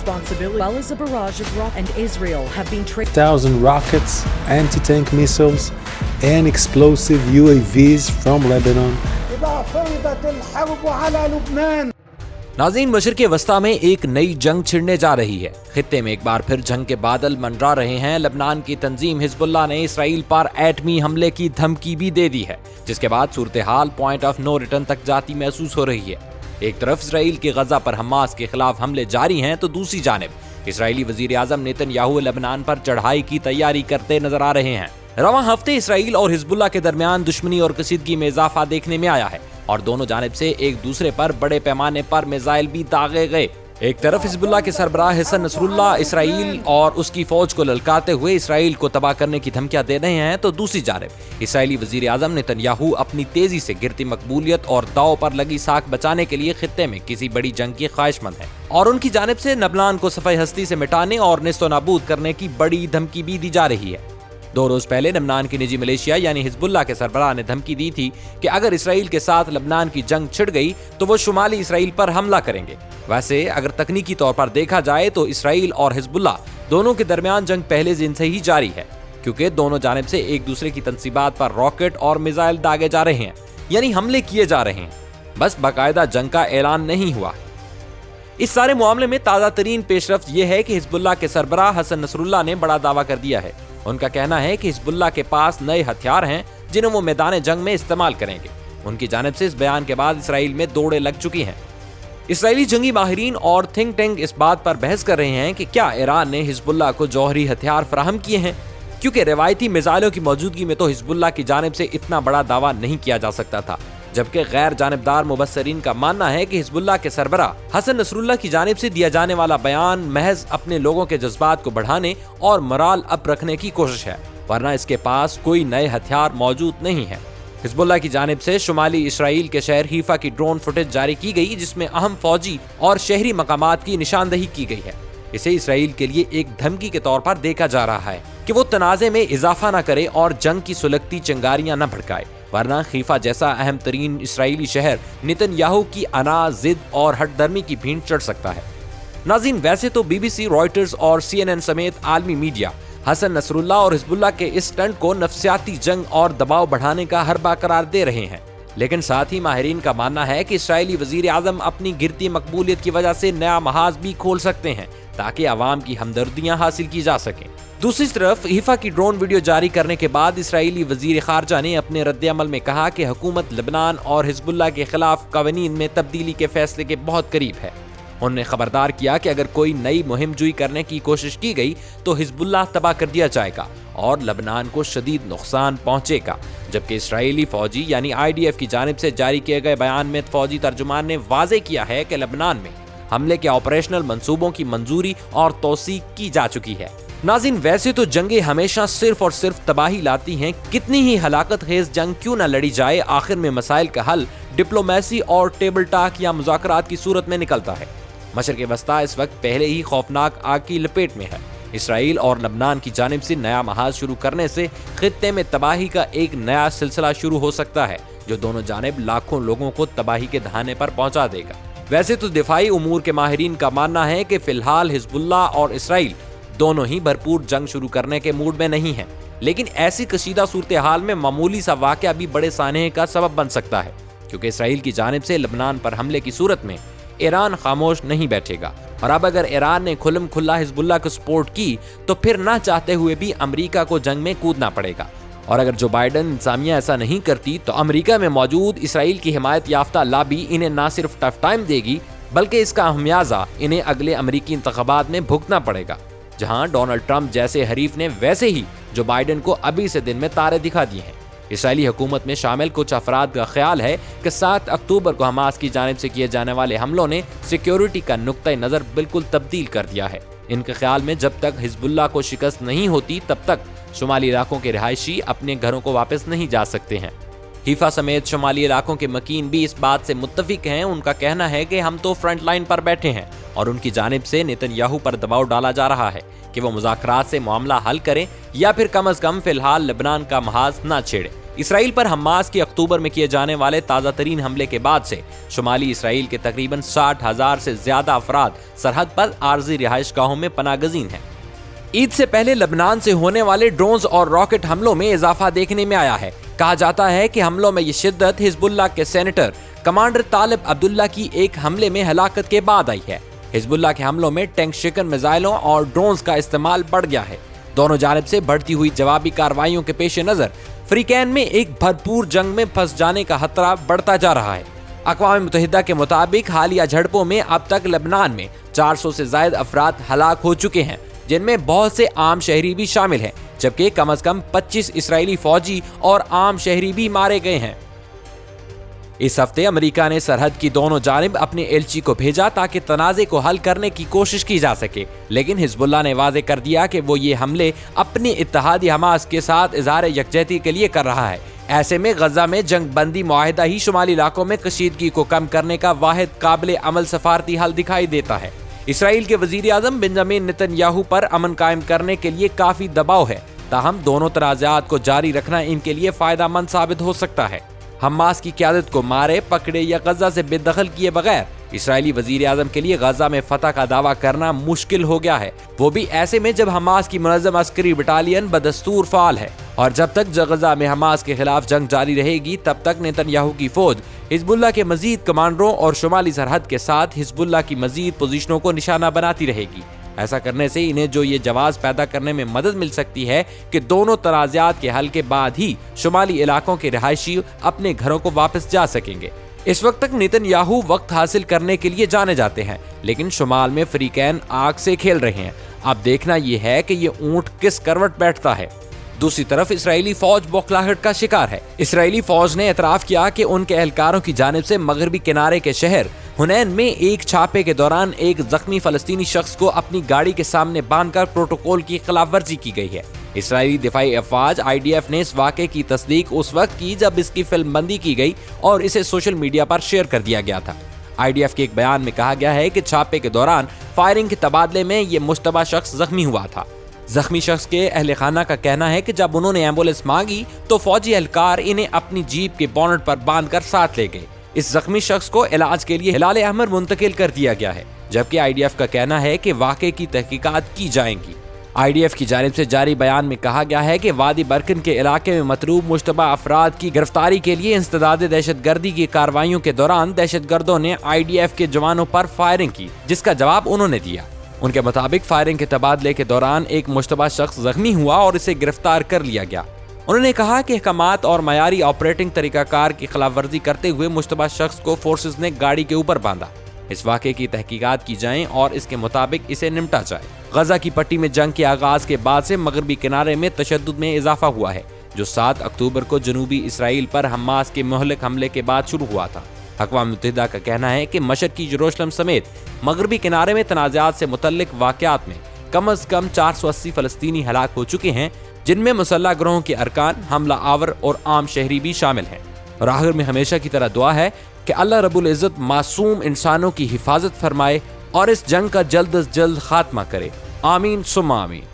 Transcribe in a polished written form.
responsibility, as well as a barrage of rockets, and Israel have been 1,000 rockets, anti-tank missiles, and explosive UAVs from Lebanon. नाज़रीन, मशरिक़ वस्ता में एक नई जंग छिड़ने जा रही है। खित्ते में एक बार फिर जंग के बादल मंडरा रहे हैं। लबनान की तंजीम हिजबुल्लाह ने इसराइल पर एटमी हमले की धमकी भी दे दी है, जिसके बाद सूरत हाल पॉइंट ऑफ नो रिटर्न तक जाती महसूस हो रही है। एक तरफ इसराइल के गजा पर हमास के खिलाफ हमले जारी हैं, तो दूसरी जानिब इसराइली वजीर आजम नेतन्याहू लबनान पर चढ़ाई की तैयारी करते नजर आ रहे हैं। रवां हफ्ते इसराइल और हिजबुल्लाह के दरमियान दुश्मनी और कशीदगी में इजाफा देखने में आया है और दोनों जानिब से एक दूसरे पर बड़े पैमाने पर मिसाइल भी दागे गए। एक तरफ हिजबुल्लाह के सरबराह हसन नसरुल्लाह इसराइल और उसकी फौज को ललकारते हुए इसराइल को तबाह करने की धमकियां दे रहे हैं, तो दूसरी जानिब इसराइली वजीर आजम नेतन्याहू अपनी तेजी से गिरती मकबूलियत और दांव पर लगी साख बचाने के लिए खित्ते में किसी बड़ी जंग की ख्वाहिशमंद है और उनकी जानिब से लबनान को सफाई हस्ती से मिटाने और नेस्तो नाबूद करने की बड़ी धमकी भी दी जा रही है। 2 रोज पहले लबनान की निजी मलेशिया यानी हिजबुल्लाह के सरबराह ने धमकी दी थी कि अगर इसराइल के साथ लबनान की जंग छिड़ गई तो वो शुमाली इसराइल पर हमला करेंगे। वैसे अगर तकनीकी तौर पर देखा जाए तो इसराइल और हिजबुल्लाह दोनों के दरमियान जंग पहले दिन से ही जारी है, क्योंकि दोनों जानिब से एक दूसरे की तनसीबात पर रॉकेट और मिसाइल दागे जा रहे हैं, यानी हमले किए जा रहे हैं, बस बाकायदा जंग का ऐलान नहीं हुआ। इस सारे मामले में ताज़ा तरीन पेशरफ्त यह है कि हिजबुल्लाह के सरबराह हसन नसरुल्लाह ने बड़ा दावा कर दिया है। उनका कहना है कि हिजबुल्लाह के पास नए हथियार हैं जिन्हें वो मैदान जंग में इस्तेमाल करेंगे। उनकी जानिब से इस बयान के बाद इसराइल में दौड़े लग चुकी हैं। इसराइली जंगी माहिरीन और थिंक टैंक इस बात पर बहस कर रहे हैं कि क्या ईरान ने हिजबुल्लाह को जौहरी हथियार फराहम किए हैं, क्योंकि रिवायती मिसाइलों की मौजूदगी में तो हिजबुल्लाह की जानिब से इतना बड़ा दावा नहीं किया जा सकता था, जबकि गैर जानिबदार मुबस्सरीन का मानना है कि हिजबुल्लाह के सरबराह हसन नसरुल्लाह की जानिब से दिया जाने वाला बयान महज अपने लोगों के जज्बात को बढ़ाने और मोराल अप रखने की कोशिश है, वरना इसके पास कोई नए हथियार मौजूद नहीं है। हिजबुल्लाह की जानिब से शुमाली इसराइल के शहर हीफा की ड्रोन फुटेज जारी की गई, जिसमें अहम फौजी और शहरी मकामात की निशानदही की गई है। इसे इसराइल के लिए एक धमकी के तौर पर देखा जा रहा है कि वो तनाज़े में इजाफा न करे और जंग की सुलगती चिंगारियां न भड़काए, वरना खीफा जैसा अहम तरीन इसराइली शहर नेतन्याहू की अना, जिद और हटदर्मी की भीड़ चढ़ सकता है। नाज़रीन, वैसे तो BBC, रॉयटर्स और CNN समेत आलमी मीडिया हसन नसरुल्लाह और हिजबुल्लाह के इस स्टंट को नफ्सियाती जंग और दबाव बढ़ाने का हरबा करार दे रहे हैं, लेकिन साथ ही माहिरीन का मानना है कि इसराइली वजीर आजम अपनी गिरती मकबूलियत की वजह से नया महाज भी खोल सकते हैं ताकि आवाम की हमदर्दियां हासिल की जा सकें। दूसरी तरफ हीफा की ड्रोन वीडियो जारी करने के बाद इसराइली वजीर खारजा ने अपने रद्द-ए-अमल में कहा कि हुकूमत लबनान और हिजबुल्लाह के खिलाफ कवानीन में तब्दीली के फैसले के बहुत करीब है। उन्होंने खबरदार किया कि अगर कोई नई मुहिम जुई करने की कोशिश की गई तो हिजबुल्लाह तबाह कर दिया जाएगा और लबनान को शदीद नुकसान पहुंचेगा, जबकि इसराइली फौजी यानी IDF की जानिब से जारी किए गए बयान में फौजी तर्जुमान ने वाजे किया है कि लबनान में हमले के ऑपरेशनल मंसूबों की मंजूरी और तौसीक की जा चुकी है। नाज़रीन, वैसे तो जंगें हमेशा सिर्फ और सिर्फ तबाही लाती हैं, कितनी ही हलाकत खेज जंग क्यों न लड़ी जाए, आखिर में मसाइल का हल डिप्लोमेसी और टेबल टॉक या मुज़ाकरात की सूरत में निकलता है। मशरिक़ वस्ता इस वक्त पहले ही खौफनाक आग की लपेट में है। इसराइल और लबनान की जानिब से नया महाज शुरू करने से खित्ते में तबाही का एक नया सिलसिला शुरू हो सकता है, जो दोनों जानिब लाखों लोगों को तबाही के दहाने पर पहुंचा देगा। वैसे तो दिफाई उमूर के माहिरीन का मानना है कि फिलहाल हिजबुल्लाह और इसराइल दोनों ही भरपूर जंग शुरू करने के मूड में नहीं है, लेकिन ऐसी कशीदा सूरत हाल में मामूली सा वाक़या भी बड़े सानहे का सबब बन सकता है, क्योंकि इसराइल की जानिब से लबनान पर हमले की सूरत में ईरान खामोश नहीं बैठेगा। और अब अगर ईरान ने खुल्लम खुल्ला हिजबुल्लाह को सपोर्ट की तो फिर ना चाहते हुए भी अमेरिका को जंग में कूदना पड़ेगा। और अगर जो बाइडन इंतजामिया ऐसा नहीं करती तो अमेरिका में मौजूद इसराइल की हिमायत याफ्ता लाबी इन्हें ना सिर्फ टफ टाइम देगी, बल्कि इसका खमियाजा इन्हें अगले अमेरिकी इंतखाबात में भुगतना पड़ेगा, जहां डोनाल्ड ट्रंप जैसे हरीफ ने वैसे ही जो बाइडन को अभी से दिन में तारे दिखा दिए हैं। इसराइली हुकूमत में शामिल कुछ अफराद का ख्याल है कि 7 अक्टूबर को हमास की जानिब से किए जाने वाले हमलों ने सिक्योरिटी का नुक्ता नज़र बिल्कुल तब्दील कर दिया है। इनके ख्याल में जब तक हिजबुल्लाह को शिकस्त नहीं होती तब तक शुमाली इलाकों के रिहायशी अपने घरों को वापस नहीं जा सकते हैं। हीफा समेत शुमाली इलाकों के मकीन भी इस बात से मुत्तफिक हैं। उनका कहना है कि हम तो फ्रंट लाइन पर बैठे हैं और उनकी जानिब से नेतन्याहू पर दबाव डाला जा रहा है कि वो मुज़ाकरात से मामला हल करें या फिर कम अज कम फिलहाल लबनान का महाज ना छेड़े। اسرائیل پر حماس کے اکتوبر میں کیے جانے والے تازہ ترین حملے کے بعد سے شمالی اسرائیل کے تقریباً 60,000 سے زیادہ افراد سرحد پر عارضی رہائش گاہوں میں پناہ گزین ہیں۔ عید سے پہلے لبنان سے ہونے والے ڈرونز اور راکٹ حملوں میں اضافہ دیکھنے میں آیا ہے۔ کہا جاتا ہے کہ حملوں میں یہ شدت حزب اللہ کے سینیٹر کمانڈر طالب عبداللہ کی ایک حملے میں ہلاکت کے بعد آئی ہے۔ حزب اللہ کے حملوں میں ٹینک شکن میزائلوں اور ڈرونز کا استعمال بڑھ گیا ہے۔ دونوں جانب سے بڑھتی ہوئی جوابی کارروائیوں کے پیش نظر فریقین میں ایک بھرپور جنگ میں پھنس جانے کا خطرہ بڑھتا جا رہا ہے۔ اقوام متحدہ کے مطابق حالیہ جھڑپوں میں اب تک لبنان میں 400 سے زائد افراد ہلاک ہو چکے ہیں، جن میں بہت سے عام شہری بھی شامل ہیں، جبکہ کم از کم 25 اسرائیلی فوجی اور عام شہری بھی مارے گئے ہیں۔ اس ہفتے امریکہ نے سرحد کی دونوں جانب اپنے ایلچی کو بھیجا تاکہ تنازع کو حل کرنے کی کوشش کی جا سکے، لیکن حزب اللہ نے واضح کر دیا کہ وہ یہ حملے اپنی اتحادی حماس کے ساتھ اظہار یکجہتی کے لیے کر رہا ہے۔ ایسے میں غزہ میں جنگ بندی معاہدہ ہی شمالی علاقوں میں کشیدگی کو کم کرنے کا واحد قابل عمل سفارتی حل دکھائی دیتا ہے۔ اسرائیل کے وزیر اعظم بنجامین نتن یاہو پر امن قائم کرنے کے لیے کافی دباؤ ہے، تاہم دونوں تنازعات کو جاری رکھنا ان کے لیے فائدہ مند ثابت ہو سکتا ہے۔ حماس کی قیادت کو مارے پکڑے یا غزہ سے بے دخل کیے بغیر اسرائیلی وزیر اعظم کے لیے غزہ میں فتح کا دعویٰ کرنا مشکل ہو گیا ہے، وہ بھی ایسے میں جب حماس کی منظم عسکری بٹالین بدستور فعال ہے، اور جب تک غزہ میں حماس کے خلاف جنگ جاری رہے گی تب تک نتن یاہو کی فوج حزب اللہ کے مزید کمانڈروں اور شمالی سرحد کے ساتھ حزب اللہ کی مزید پوزیشنوں کو نشانہ بناتی رہے گی۔ ایسا کرنے سے انہیں جو یہ جواز پیدا کرنے میں مدد مل سکتی ہے کہ دونوں تنازعات کے حل کے بعد ہی شمالی علاقوں کے رہائشی اپنے گھروں کو واپس جا سکیں گے۔ اس وقت تک نتن یاہو وقت حاصل کرنے کے لیے جانے جاتے ہیں، لیکن شمال میں فریقین آگ سے کھیل رہے ہیں۔ اب دیکھنا یہ ہے کہ یہ اونٹ کس کروٹ بیٹھتا ہے۔ دوسری طرف اسرائیلی فوج بوکھلاہٹ کا شکار ہے۔ اسرائیلی فوج نے اعتراف کیا کہ ان کے اہلکاروں کی جانب سے مغربی کنارے کے شہر حنین میں ایک چھاپے کے دوران ایک زخمی فلسطینی شخص کو اپنی گاڑی کے سامنے باندھ کر پروٹوکول کی خلاف ورزی کی گئی ہے۔ اسرائیلی دفاعی افواج IDF نے اس واقعے کی تصدیق اس وقت کی جب اس کی فلم بندی کی گئی اور اسے سوشل میڈیا پر شیئر کر دیا گیا تھا۔ IDF کے ایک بیان میں کہا گیا ہے کہ چھاپے کے دوران فائرنگ کے تبادلے میں یہ مشتبہ شخص زخمی ہوا تھا۔ زخمی شخص کے اہل خانہ کا کہنا ہے کہ جب انہوں نے ایمبولینس مانگی تو فوجی اہلکار انہیں اپنی جیپ کے بونٹ پر باندھ کر ساتھ لے گئے۔ اس زخمی شخص کو علاج کے لیے ہلال احمر منتقل کر دیا گیا ہے، جبکہ IDF کا کہنا ہے کہ واقعے کی تحقیقات کی جائیں گی۔ IDF کی جانب سے جاری بیان میں کہا گیا ہے کہ وادی برکن کے علاقے میں مطلوب مشتبہ افراد کی گرفتاری کے لیے انسداد دہشت گردی کی کارروائیوں کے دوران دہشت گردوں نے IDF کے جوانوں پر فائرنگ کی، جس کا جواب انہوں نے دیا۔ ان کے مطابق فائرنگ کے تبادلے کے دوران ایک مشتبہ شخص زخمی ہوا اور اسے گرفتار کر لیا گیا۔ انہوں نے کہا کہ احکامات اور معیاری آپریٹنگ طریقہ کار کی خلاف ورزی کرتے ہوئے مشتبہ شخص کو فورسز نے گاڑی کے اوپر باندھا۔ اس واقعے کی تحقیقات کی جائیں اور اس کے مطابق اسے نمٹا جائے۔ غزہ کی پٹی میں جنگ کے آغاز کے بعد سے مغربی کنارے میں تشدد میں اضافہ ہوا ہے، جو 7 اکتوبر کو جنوبی اسرائیل پر حماس کے مہلک حملے کے بعد شروع ہوا تھا۔ اقوام متحدہ کا کہنا ہے کہ مشرقی یروشلم سمیت مغربی کنارے میں تنازعات سے متعلق واقعات میں کم از کم 480 فلسطینی ہلاک ہو چکے ہیں، جن میں مسلح گروہوں کے ارکان، حملہ آور اور عام شہری بھی شامل ہیں۔ اور آخر میں ہمیشہ کی طرح دعا ہے کہ اللہ رب العزت معصوم انسانوں کی حفاظت فرمائے اور اس جنگ کا جلد از جلد خاتمہ کرے۔ آمین ثم آمین۔